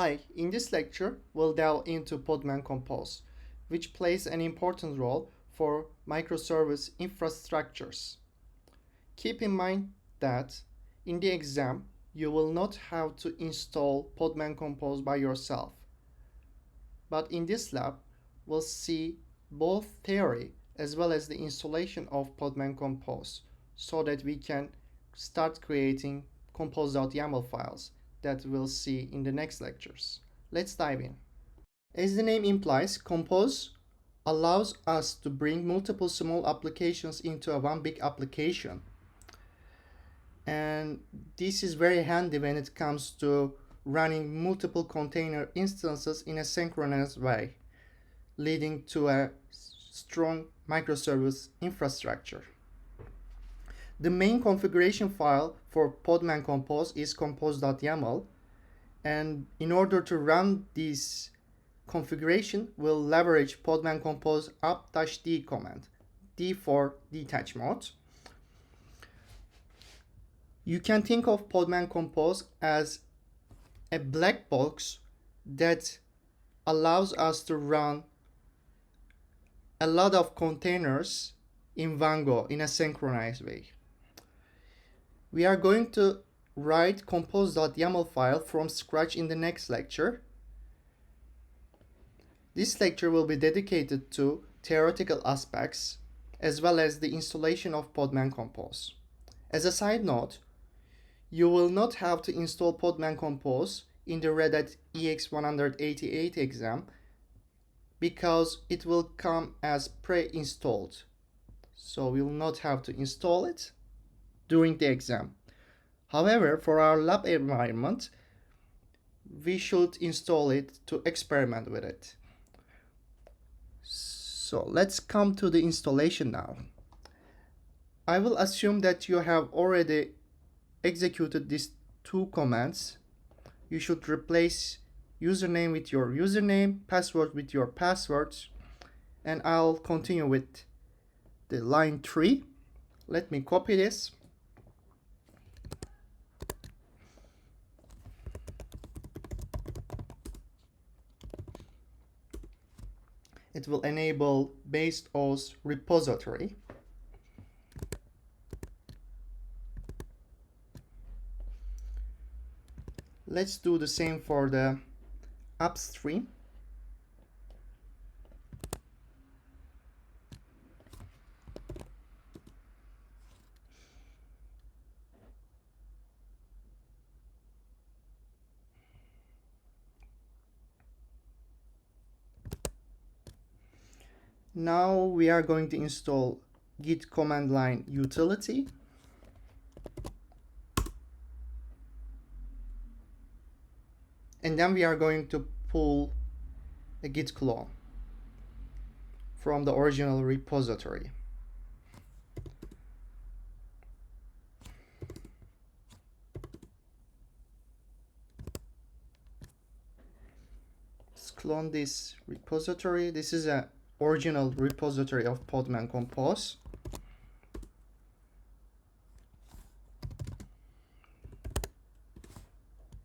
Hi, in this lecture, we'll delve into podman-compose, which plays an important role for microservice infrastructures. Keep in mind that in the exam, you will not have to install podman-compose by yourself. But in this lab, we'll see both theory as well as the installation of podman-compose so that we can start creating compose.yaml files that we'll see in the next lectures. Let's dive in. As the name implies, compose allows us to bring multiple small applications into one big application. And this is very handy when it comes to running multiple container instances in a synchronous way, leading to a strong microservice infrastructure. The main configuration file for podman-compose is compose.yaml, and in order to run this configuration, we'll leverage podman-compose up-d command, D for detach mode. You can think of podman-compose as a black box that allows us to run a lot of containers in one go in a synchronized way. We are going to write compose.yaml file from scratch in the next lecture. This lecture will be dedicated to theoretical aspects as well as the installation of podman-compose. As a side note, you will not have to install podman-compose in the Red Hat EX188 exam because it will come as pre-installed. So we will not have to install it during the exam. However, for our lab environment, we should install it to experiment with it. So let's come to the installation now. I will assume that you have already executed these two commands. You should replace username with your username, password with your passwords, and I'll continue with the line 3. Let me copy this. It will enable based OS repository. Let's do the same for the upstream. Now we are going to install git command line utility. And then we are going to pull a git clone from the original repository. Let's clone this repository. This is an original repository of podman-compose.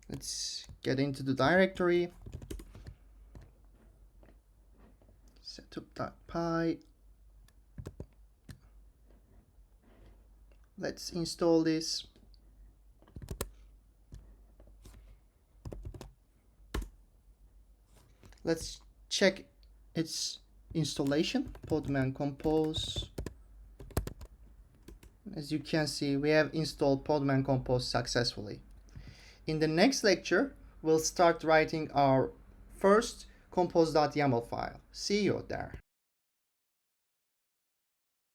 Let's get into the directory. Setup.py. Let's install this. Let's check its installation. Podman-compose. As you can see, we have installed podman-compose successfully. In the next lecture, we'll start writing our first compose.yaml file. See you there.